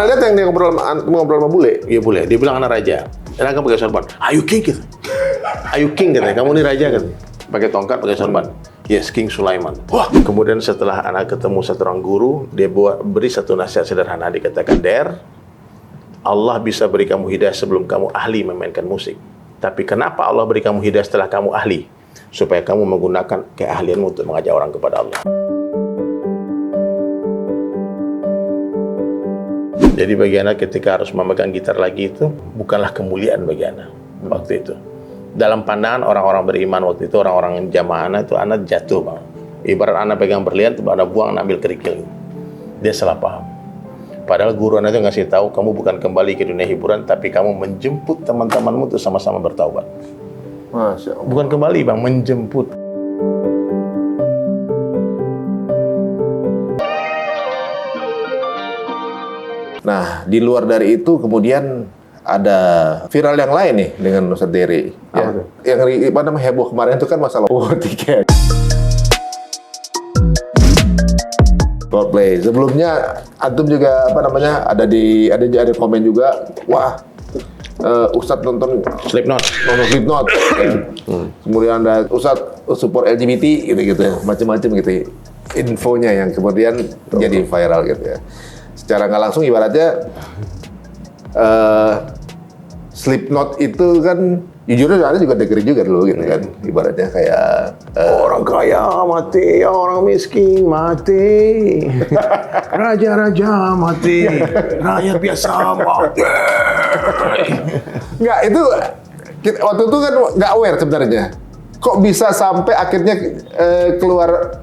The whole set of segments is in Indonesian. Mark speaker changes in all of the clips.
Speaker 1: Anak lihat yang dia ngobrol sama bule. Iya bule. Dia bilang anak raja. Dan akan pakai sorban. Ayu king gitu. Ayu king katanya. Kamu ini raja kan? Pakai tongkat, pakai sorban. Yes, King Sulaiman. Wah. Kemudian setelah anak ketemu satu orang guru, dia beri satu nasihat sederhana. Dikatakan, Der, Allah bisa beri kamu hidayah sebelum kamu ahli memainkan musik. Tapi kenapa Allah beri kamu hidayah setelah kamu ahli? Supaya kamu menggunakan keahlianmu untuk mengajak orang kepada Allah. Jadi bagi anak ketika harus memegang gitar lagi itu bukanlah kemuliaan bagi anak waktu itu. Dalam pandangan orang-orang beriman waktu itu, orang-orang jamaah anak itu anak jatuh bang. Ibarat anak pegang berlian, anak buang, ambil kerikil. Dia salah paham. Padahal guru anak itu ngasih tahu kamu bukan kembali ke dunia hiburan, tapi kamu menjemput teman-temanmu untuk sama-sama bertaubat.
Speaker 2: Masya Allah.
Speaker 1: Bukan kembali bang, menjemput.
Speaker 2: Nah, di luar dari itu kemudian ada viral yang lain nih dengan Ustadz Dery. Ya. Yang apa namanya heboh kemarin itu kan masalah tiket. Coldplay. Sebelumnya antum juga apa namanya ada komen juga, wah Ustadz nonton
Speaker 1: Slipknot.
Speaker 2: Kemudian ada Ustadz support LGBT gitu-gitu, macam-macam gitu. Infonya yang kemudian jadi viral gitu ya. Secara nggak langsung ibaratnya Slipknot itu kan jujur ada juga dengerin juga dulu gitu kan, ibaratnya kayak
Speaker 1: orang kaya mati, orang miskin mati, raja-raja mati, rakyat biasa mati.
Speaker 2: Nggak, itu waktu itu kan nggak aware sebenarnya. Kok bisa sampai akhirnya keluar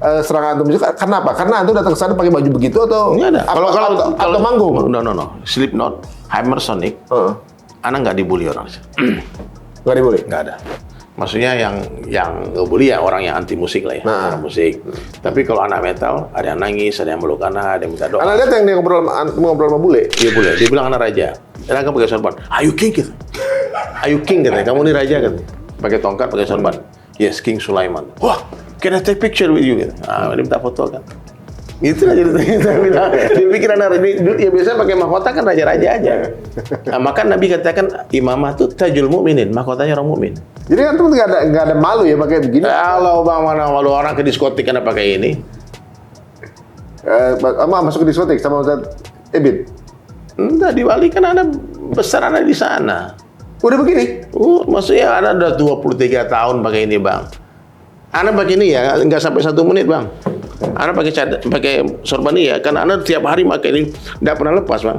Speaker 2: serangan antum juga? Kenapa? Karena antum datang ke sana pakai baju begitu atau
Speaker 1: Nggak ada.
Speaker 2: Kalau manggung?
Speaker 1: No. Slipknot, Hammersonic, anak nggak dibully orang.
Speaker 2: Nggak dibully?
Speaker 1: Nggak ada. Maksudnya yang ngebully ya orang yang anti musik lah ya, orang musik. Tapi kalau anak metal, ada yang nangis, ada yang meluk anak, ada yang minta doa.
Speaker 2: Anak lihat yang dia ngobrol sama bule.
Speaker 1: Iya bule. Dia bilang anak raja. Dan akan pakai sorban. Ayu king gitu. Ayu king katanya. Kamu ini raja kan? Pakai tongkat, pakai sorban. Yes, King Sulaiman. Wah, can I take picture with you? Gitu. Dia minta foto kan. Itulah ceritanya. Dia pikir anak ya biasanya pakai mahkota kan raja-raja aja. Nah, maka Nabi katakan imamah itu tajul mukminin, mahkotanya orang mukmin.
Speaker 2: Jadi kan tuh nggak ada malu ya pakai begini.
Speaker 1: Kalau bang mana malu orang ke diskotik karena pakai ini.
Speaker 2: Masuk ke diskotik sama Ustadz Ebit.
Speaker 1: Enggak, di Bali kan ada besar anak di sana.
Speaker 2: Udah begini?
Speaker 1: Maksudnya anak udah 23 tahun pakai ini bang. Anak pakai ini ya, nggak sampai 1 menit bang. Anak pakai sorban ini ya, kan anak tiap hari pakai ini, nggak pernah lepas bang.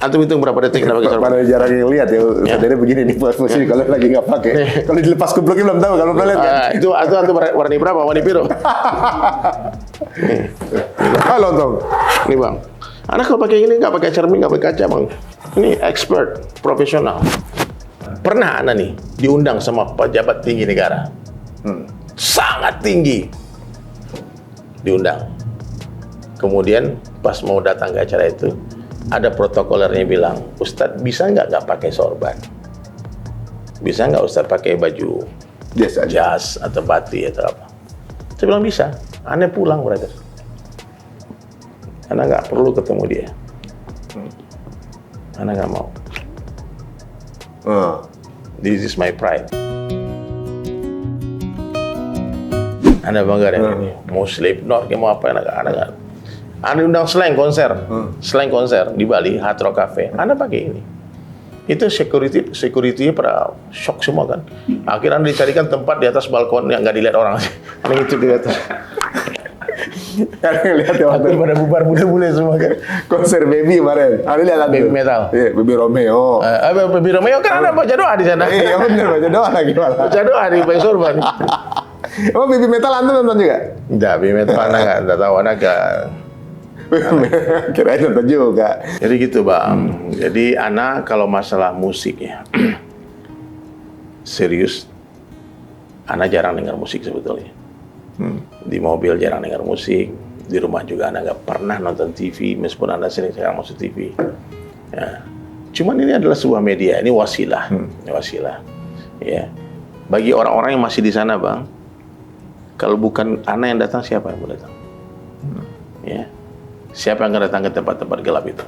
Speaker 1: Antum hitung berapa detik anak pakai sorban?
Speaker 2: Pada jarang lihat ya, Ustadz begini nih buat musik kalau lagi nggak pakai. Kalau dilepas kupluknya belum tahu, kalau pernah lihat kan?
Speaker 1: Itu warna berapa? Warna biru.
Speaker 2: Halo Tom.
Speaker 1: Ini bang. Anak kalau pakai ini nggak pakai cermin, nggak pakai kaca bang. Ini expert, profesional. Pernah anak nih diundang sama pejabat tinggi negara, sangat tinggi, diundang. Kemudian pas mau datang ke acara itu, ada protokolernya bilang, Ustadz bisa nggak pakai sorban? Bisa nggak Ustadz pakai baju jas atau batik atau apa? Saya bilang bisa. Aneh pulang brother. Anak nggak perlu ketemu dia. Anak nggak mau. This is my pride. Anda bangga dengan ini. Mau Slipknot, mau apa? Anak nggak. Anda undang slang konser di Bali, Hard Rock Cafe. Anda pakai ini. Itu security-nya pada shock semua kan. Akhirnya Anda dicarikan tempat di atas balkon yang nggak dilihat orang. Anda itu di atas.
Speaker 2: Yang lihat ya waktu
Speaker 1: pada bubar bule-bule semua kan.
Speaker 2: konser Baby kemarin. Ada lihat
Speaker 1: Baby metal.
Speaker 2: Iya, Baby Romeo.
Speaker 1: Baby Romeo kan ada baca doa di sana.
Speaker 2: Iya benar, baca doa lagi malah.
Speaker 1: Baca doa di pakai sorban.
Speaker 2: Oh, Baby Metal antum nonton juga?
Speaker 1: Enggak, Baby Metal anak nggak tahu anak nggak.
Speaker 2: Kirain nonton juga.
Speaker 1: Jadi gitu bang. Jadi anak kalau masalah musik ya serius, anak jarang dengar musik sebetulnya. Di mobil jarang dengar musik, di rumah juga anak nggak pernah nonton TV meskipun anak sering sekarang masuk TV. Ya. Cuman ini adalah sebuah media, ini wasilah, wasilah. Ya. Bagi orang-orang yang masih di sana bang, kalau bukan anak yang datang siapa yang mau datang? Ya. Siapa yang akan datang ke tempat-tempat gelap itu?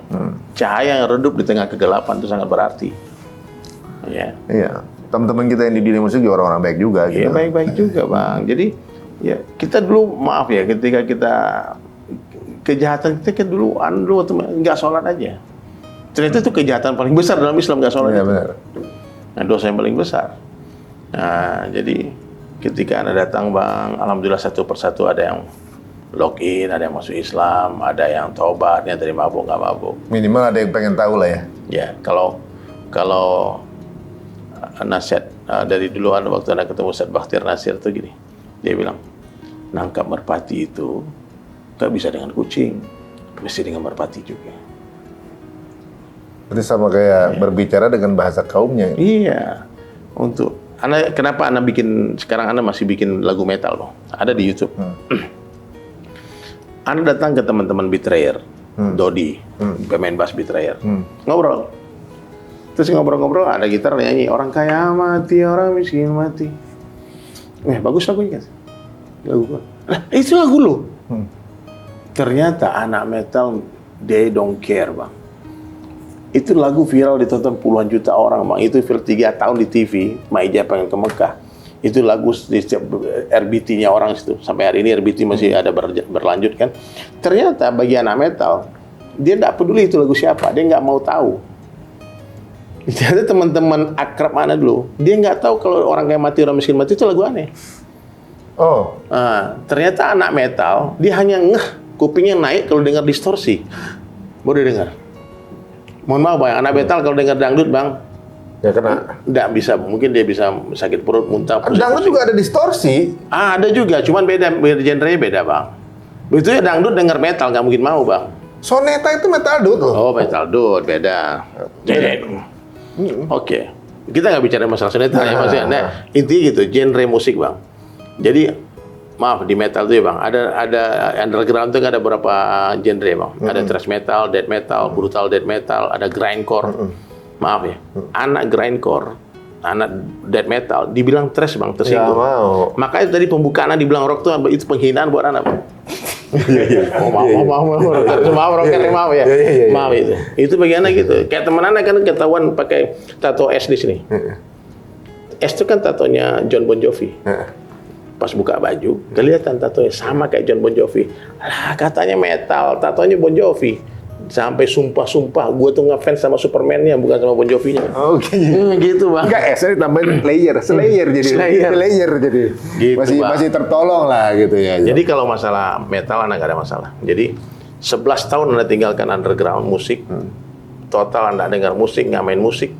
Speaker 1: cahaya yang redup di tengah kegelapan itu sangat berarti. Ya.
Speaker 2: Iya. Teman-teman kita yang di dunia musik juga orang-orang baik juga.
Speaker 1: Iya,
Speaker 2: gitu.
Speaker 1: baik-baik juga, Bang. Jadi, ya kita dulu, maaf ya, ketika kita kejahatan kita kan dulu waktu nggak sholat aja. Ternyata itu kejahatan paling besar dalam Islam, nggak sholat.
Speaker 2: Iya,
Speaker 1: itu.
Speaker 2: benar.
Speaker 1: Nah, dosa yang paling besar. Nah, jadi ketika Anda datang, Bang, alhamdulillah satu persatu ada yang login, ada yang masuk Islam, ada yang taubat, yang tadi mabuk nggak mabuk.
Speaker 2: Minimal ada yang pengen tahu lah ya.
Speaker 1: Ya, kalau nasihat dari duluan waktu Anda ketemu Ustaz Bakhtiar Nasir tuh gini, dia bilang, nangkap merpati itu nggak bisa dengan kucing, mesti dengan merpati juga.
Speaker 2: Berarti sama kayak berbicara dengan bahasa kaumnya.
Speaker 1: Iya, kenapa Anda sekarang Anda masih bikin lagu metal loh, ada di YouTube. Anda datang ke teman-teman Betrayer, Dodi, pemain bass Betrayer, ngobrol. Terus ngobrol-ngobrol, ada gitar nyanyi, orang kaya mati, orang miskin mati. Bagus lagunya kan? Lagu gua. Itu lagu lo. Ternyata anak metal, they don't care, Bang. Itu lagu viral ditonton puluhan juta orang, Bang. Itu viral 3 tahun di TV, Maija pengen ke Mekah. Itu lagu di setiap RBT-nya orang situ. Sampai hari ini RBT masih ada berlanjut kan. Ternyata bagi anak metal, dia nggak peduli itu lagu siapa, dia nggak mau tahu. Ternyata teman-teman akrab mana dulu, dia nggak tahu kalau orang kayak mati, orang miskin mati itu lagu aneh.
Speaker 2: Oh.
Speaker 1: Nah, ternyata anak metal, dia hanya kupingnya naik kalau dengar distorsi. Baru dia dengar. Mohon maaf, Bang, anak metal kalau dengar dangdut, Bang,
Speaker 2: Ya kena.
Speaker 1: nggak bisa, mungkin dia bisa sakit perut, muntah.
Speaker 2: Dangdut juga ada distorsi.
Speaker 1: Ada juga, cuman beda genre-nya beda, Bang. Itu ya dangdut dengar metal, nggak mungkin mau, Bang.
Speaker 2: Soneta itu metal dut loh.
Speaker 1: Oh, metal dut, beda. Oke. Kita nggak bicara masalah soneta ya, maksudnya. Nah, intinya gitu, genre musik, Bang. Jadi, maaf, di metal tuh ya, Bang, ada underground tuh ada beberapa genre, Bang. Ada thrash metal, death metal, brutal death metal, ada grindcore. Maaf ya, anak grindcore, anak death metal, dibilang thrash, Bang, tersinggung.
Speaker 2: Nggak mau.
Speaker 1: Makanya tadi pembukaan dibilang rock tuh itu penghinaan buat anak, Bang. Oh, maaf, rocker, maaf ya. Maaf itu. Itu bagiannya gitu. Kayak teman anak kan ketahuan pakai tato S di sini. S itu kan tatonya John Bon Jovi. Pas buka baju, kelihatan tatonya sama kayak John Bon Jovi. Lah, katanya metal, tatonya Bon Jovi. Sampai sumpah-sumpah, gue tuh ngefans sama Superman-nya, bukan sama Bon Jovi-nya.
Speaker 2: Oke.
Speaker 1: Gitu, Bang.
Speaker 2: Enggak, S-nya ditambahin Slayer jadi. Slayer jadi.
Speaker 1: Gitu,
Speaker 2: masih tertolong lah gitu ya.
Speaker 1: Jadi kalau masalah metal, Anda nggak ada masalah. Jadi 11 tahun Anda tinggalkan underground musik, total Anda dengar musik, nggak main musik.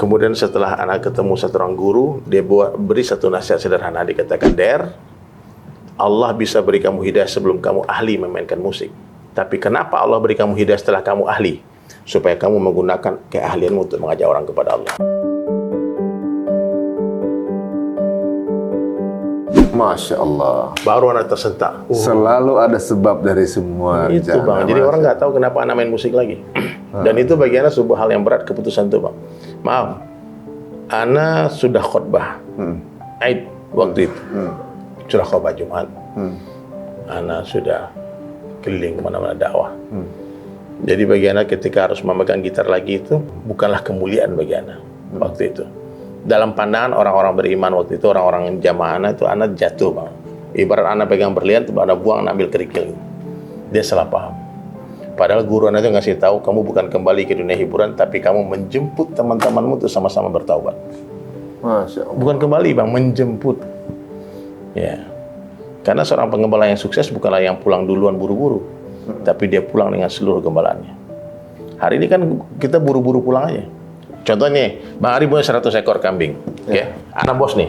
Speaker 1: Kemudian setelah anak ketemu satu orang guru, dia beri satu nasihat sederhana, dikatakan, Der, Allah bisa beri kamu hidayah sebelum kamu ahli memainkan musik. Tapi kenapa Allah beri kamu hidayah setelah kamu ahli? Supaya kamu menggunakan keahlianmu untuk mengajak orang kepada Allah.
Speaker 2: Masya Allah.
Speaker 1: Baru anak tersentak.
Speaker 2: Selalu ada sebab dari semua.
Speaker 1: Itu, Bang. Jadi orang nggak tahu kenapa anak main musik lagi. Dan itu bagiannya sebuah hal yang berat, keputusan itu, Bang. Maaf, Ana sudah khotbah Aid waktu itu. Sudah khotbah Jumat. Ana sudah keliling kemana-mana dakwah. Jadi bagi Ana ketika harus memegang gitar lagi itu bukanlah kemuliaan bagi Ana waktu itu. Dalam pandangan orang-orang beriman waktu itu, orang-orang jamaah Ana itu, Ana jatuh, Bang. Ibarat Ana pegang berlian, Ana buang, Ana ambil kerikil. Dia salah paham. Padahal guru Anda itu ngasih tahu, kamu bukan kembali ke dunia hiburan, tapi kamu menjemput teman-temanmu untuk sama-sama bertaubat.
Speaker 2: Masya Allah.
Speaker 1: Bukan kembali, Bang, menjemput. Ya. Karena seorang penggembala yang sukses bukanlah yang pulang duluan buru-buru, tapi dia pulang dengan seluruh gembalaannya. Hari ini kan kita buru-buru pulang aja. Contohnya, Bang Ari punya 100 ekor kambing. Ya. Anak bos nih.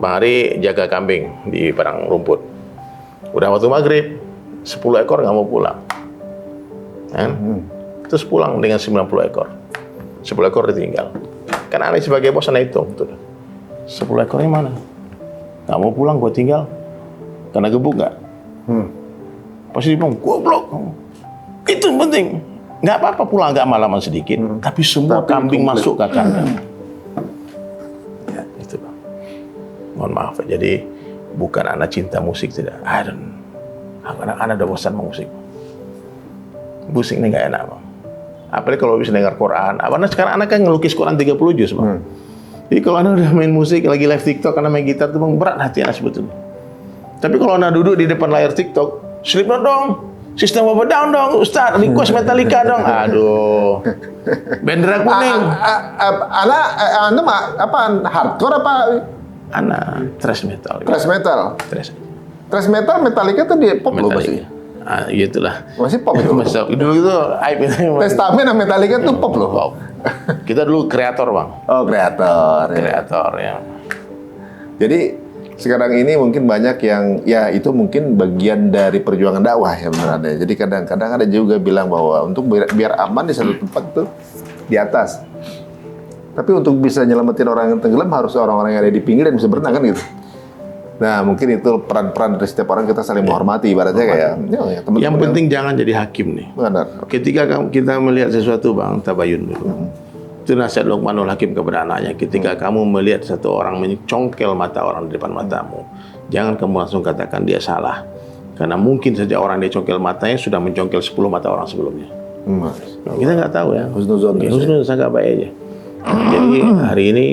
Speaker 1: Bang Ari jaga kambing di padang rumput. Udah waktu maghrib, 10 ekor nggak mau pulang. Terus pulang dengan 90 ekor. 10 ekor ditinggal. Kan Ari sebagai bos, Ana hitung. 10 ekornya mana? Nggak mau pulang, gue tinggal. Karena gebuk nggak? Pasti dia bilang, goblok. Itu yang penting. Nggak apa-apa pulang agak malaman sedikit, tapi semua kambing komplit masuk ke kandang. Ya, itu, Bang. Mohon maaf, jadi bukan anak cinta musik, tidak. Anak udah bosan sama musik. musiknya nggak enak bang. Apalagi kalau bisa dengar Quran. Karena sekarang anak kan ngelukis Quran 30 juz bang. Jadi kalau anak udah main musik, lagi live TikTok, anak main gitar tuh bang, berat hati anak sebetulnya. Tapi kalau anak duduk di depan layar TikTok, Slipknot dong, System of a Down dong, Ustaz, request Metallica dong. Aduh, bendera kuning.
Speaker 2: Anda apa hardcore apa?
Speaker 1: Anak thrash metal.
Speaker 2: Thrash metal. Thrash metal Metallica tuh di pop loh masih.
Speaker 1: Gitulah.
Speaker 2: Masih pop itu.
Speaker 1: Dulu itu hype itu.
Speaker 2: Testament sama Metallica tuh pop loh.
Speaker 1: Pop. Kita dulu kreator bang.
Speaker 2: Oh kreator.
Speaker 1: Kreator ya.
Speaker 2: Jadi sekarang ini mungkin banyak yang ya itu mungkin bagian dari perjuangan dakwah ya benar ada. Jadi kadang-kadang ada juga bilang bahwa untuk biar aman di satu tempat tuh di atas. Tapi untuk bisa nyelamatin orang yang tenggelam harus orang-orang yang ada di pinggir dan bisa berenang kan gitu. Nah mungkin itu peran-peran dari setiap orang, kita saling menghormati ibaratnya kayak ya, teman-teman
Speaker 1: yang penting jangan jadi hakim nih.
Speaker 2: Benar.
Speaker 1: Ketika kita melihat sesuatu bang, tabayun dulu. Itu nasihat Luqmanul Hakim kepada anaknya. Ketika kamu melihat satu orang mencongkel mata orang di depan matamu, jangan kamu langsung katakan dia salah. Karena mungkin saja orang dia congkel matanya sudah mencongkel 10 mata orang sebelumnya. Kita nggak tahu ya.
Speaker 2: Husnuzon.
Speaker 1: Husnuzon sangka baik aja. Jadi hari ini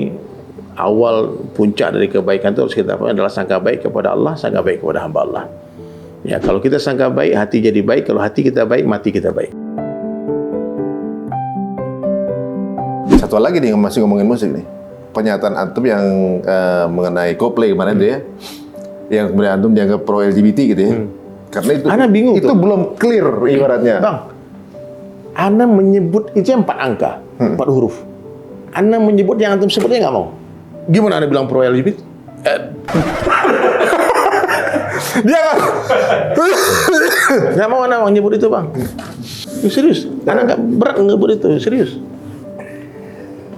Speaker 1: awal puncak dari kebaikan itu harus kita adalah sangka baik kepada Allah, sangka baik kepada hamba Allah. Ya kalau kita sangka baik, hati jadi baik. Kalau hati kita baik, mati kita baik.
Speaker 2: Satu lagi nih masih ngomongin musik nih. Pernyataan antum yang mengenai Coldplay kemarin itu ya. Yang kemudian antum dianggap pro LGBT gitu ya. Karena itu
Speaker 1: Ana bingung
Speaker 2: itu
Speaker 1: tuh.
Speaker 2: belum clear ibaratnya.
Speaker 1: Bang, Ana menyebut itu 4 angka, 4 huruf. Ana menyebut yang antum sebutnya nggak mau. Gimana Ana bilang pro LGBT?
Speaker 2: Dia
Speaker 1: Nggak mau Ana menyebut itu bang. Serius, Ana nggak berat menyebut itu, serius.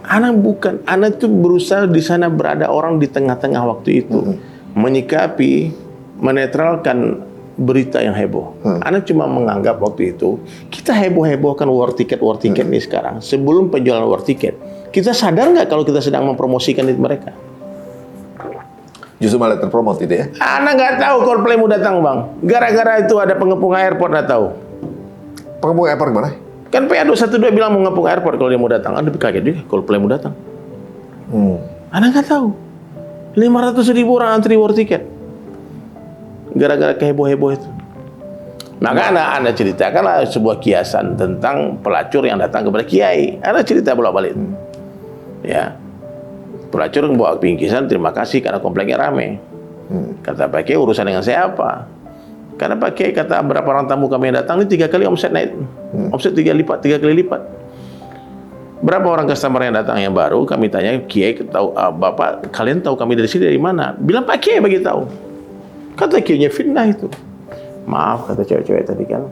Speaker 1: Ana tuh berusaha di sana berada orang di tengah-tengah waktu itu, menyikapi, menetralkan berita yang heboh. Ana cuma menganggap waktu itu kita heboh-hebohkan war ticket nih sekarang. Sebelum penjualan war ticket, kita sadar nggak kalau kita sedang mempromosikan itu mereka?
Speaker 2: justru malah terpromot itu ya.
Speaker 1: Ana nggak tahu Coldplay mau datang bang. Gara-gara itu ada pengepung airport nggak tahu.
Speaker 2: Pengepung airport gimana?
Speaker 1: Kan PA212 bilang mau ngepung airport kalau dia mau datang. Ada kaget juga Coldplay mau datang. Ana nggak tahu. 500.000 orang antri war ticket. Gara-gara keheboh-heboh itu. Maka Anda ceritakanlah sebuah kiasan tentang pelacur yang datang kepada kiai. Anda cerita bolak-balik. Ya. Pelacur membawa bingkisan, terima kasih karena kompleknya rame. Kata Pak Kiai, urusan dengan saya apa? Karena Pak Kiai kata berapa orang tamu kami yang datang ini 3 kali omset naik. Omset 3 kali lipat. Berapa orang customer yang datang yang baru? Kami tanya, Kiai tahu, Bapak, kalian tahu kami dari sini dari mana? Bilang Pak Kiai bagi tahu. Kata Kiainya fitnah itu. Maaf, kata cewek-cewek tadi kan.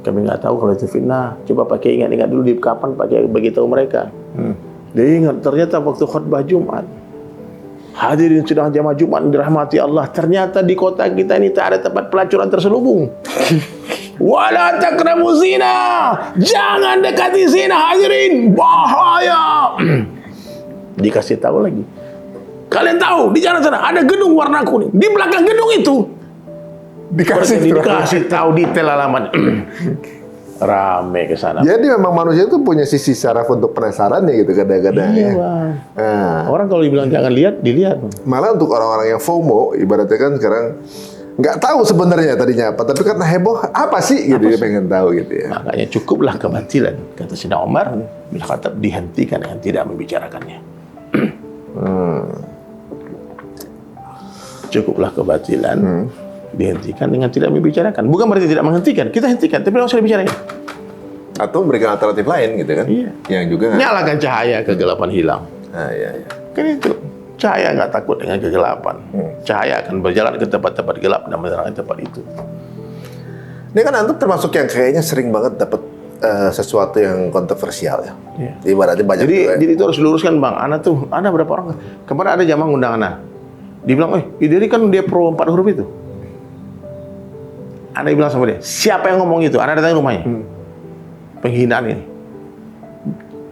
Speaker 1: Kami nggak tahu kalau itu fitnah. Coba Pak Kiai ingat dulu di kapan Pak Kiai bagi tahu mereka. Dia ingat, ternyata waktu khutbah Jumat. Hadirin sidang jamaah Jumat dirahmati Allah. Ternyata di kota kita ini tak ada tempat pelacuran terselubung. Wala taqrabu zina. Jangan dekati zina hadirin. Bahaya. Dikasih tahu lagi. Kalian tahu di jalan sana ada gedung warna kuning. Di belakang gedung itu dikasih tahu detail alamat. Rame ke sana.
Speaker 2: Jadi memang manusia itu punya sisi saraf untuk penasaran ya gitu kadang-kadang ya. Nah,
Speaker 1: orang kalau dibilang jangan lihat, dilihat.
Speaker 2: malah untuk orang-orang yang FOMO, ibaratnya kan sekarang nggak tahu sebenarnya tadinya apa, tapi karena heboh apa sih gitu dia pengen tahu gitu ya.
Speaker 1: Makanya cukuplah kebatilan, kata Sayyidina Umar, bila kata dihentikan dengan tidak membicarakannya. Cukuplah kebatilan. Dihentikan dengan tidak membicarakan. Bukan berarti tidak menghentikan. Kita hentikan, tapi tidak usah dibicarain.
Speaker 2: Atau memberikan alternatif lain gitu kan.
Speaker 1: Iya.
Speaker 2: Yang juga
Speaker 1: Nyalakan cahaya, kegelapan hilang.
Speaker 2: iya.
Speaker 1: Kan itu. Cahaya nggak takut dengan kegelapan. Cahaya akan berjalan ke tempat-tempat gelap dan menerangi tempat itu.
Speaker 2: Ini kan antum termasuk yang kayaknya sering banget dapat sesuatu yang kontroversial ya.
Speaker 1: Iya.
Speaker 2: Ibaratnya banyak
Speaker 1: Jadi itu harus diluruskan bang. Ana berapa orang? Kemarin ada jamaah ngundang Ana. Dibilang, Ideri kan dia pro 4 huruf itu. Anda bilang sama dia, siapa yang ngomong itu? Anda datang ke rumahnya. Penghinaan ini.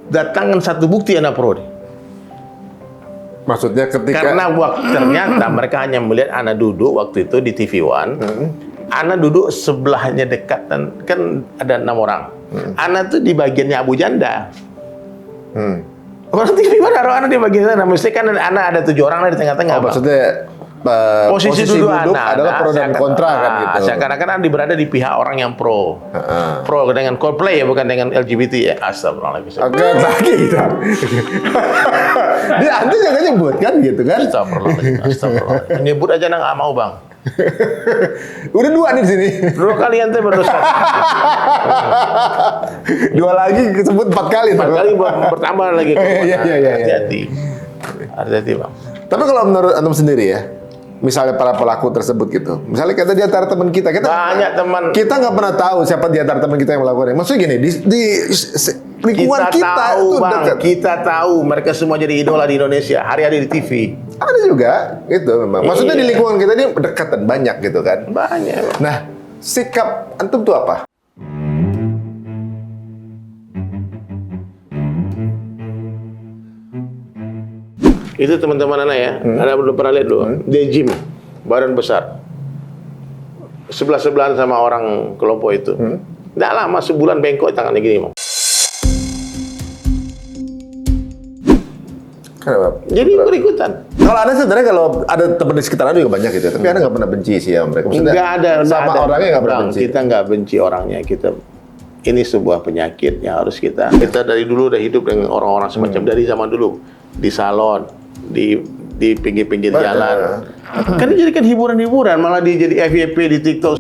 Speaker 1: Datangkan satu bukti Anda pro.
Speaker 2: Maksudnya ketika
Speaker 1: Karena ternyata mereka hanya melihat Anda duduk waktu itu di TV One. Ana duduk sebelahnya dekat dan kan ada 6 orang. Ana tuh di bagiannya Abu Janda. Orang TV mana Ana di bagian sana? Mesti kan Ana ada 7 orang di tengah-tengah.
Speaker 2: Oh, maksudnya
Speaker 1: posisi duduk Ana
Speaker 2: adalah pro dan kontra kan gitu.
Speaker 1: Seakan-akan Ana berada di pihak orang yang pro. Pro dengan Coldplay ya, bukan dengan LGBT ya. Astagfirullahaladzim.
Speaker 2: Oke, lagi gitu. Dia Anda jangan nyebut kan gitu kan?
Speaker 1: Astagfirullahaladzim. Nyebut aja nggak mau bang.
Speaker 2: Udah 2 nih di sini.
Speaker 1: 2 kali ente berdosa.
Speaker 2: 2 lagi disebut 4 kali.
Speaker 1: 4 kali bertambah lagi.
Speaker 2: Iya.
Speaker 1: Hati-hati. Hati-hati bang.
Speaker 2: Tapi kalau menurut antum sendiri ya, misalnya para pelaku tersebut gitu, misalnya kita di antara teman kita
Speaker 1: Banyak teman.
Speaker 2: kita nggak pernah tahu siapa di antara teman kita yang melakukannya. Maksudnya gini, di lingkungan kita
Speaker 1: tahu
Speaker 2: itu
Speaker 1: bang,
Speaker 2: dekat.
Speaker 1: kita tahu mereka semua jadi idola di Indonesia. Hari-hari di TV.
Speaker 2: Ada juga, itu memang. Maksudnya di lingkungan kita ini dekat dan banyak gitu kan.
Speaker 1: Banyak. Bang.
Speaker 2: Nah, sikap antum tuh apa?
Speaker 1: Itu teman-teman anak ya. Ada belum pernah lihat dulu. Dia gym, badan besar. Sebelah-sebelahan sama orang kelompok itu. Nggak lama sebulan bengkok tangannya gini bang.
Speaker 2: Kenapa?
Speaker 1: Jadi ikut-ikutan.
Speaker 2: Kalau Anda sebenarnya kalau ada teman di sekitar Anda juga banyak gitu ya, tapi Anda nggak pernah benci sih ya mereka. Maksudnya,
Speaker 1: Nggak ada.
Speaker 2: sama orangnya nggak pernah
Speaker 1: Bang,
Speaker 2: benci.
Speaker 1: kita nggak benci orangnya. Ini sebuah penyakit yang harus kita dari dulu udah hidup dengan orang-orang semacam dari zaman dulu di salon, di pinggir-pinggir jalan. Kan dijadikan hiburan-hiburan, malah dia jadi FYP di TikTok.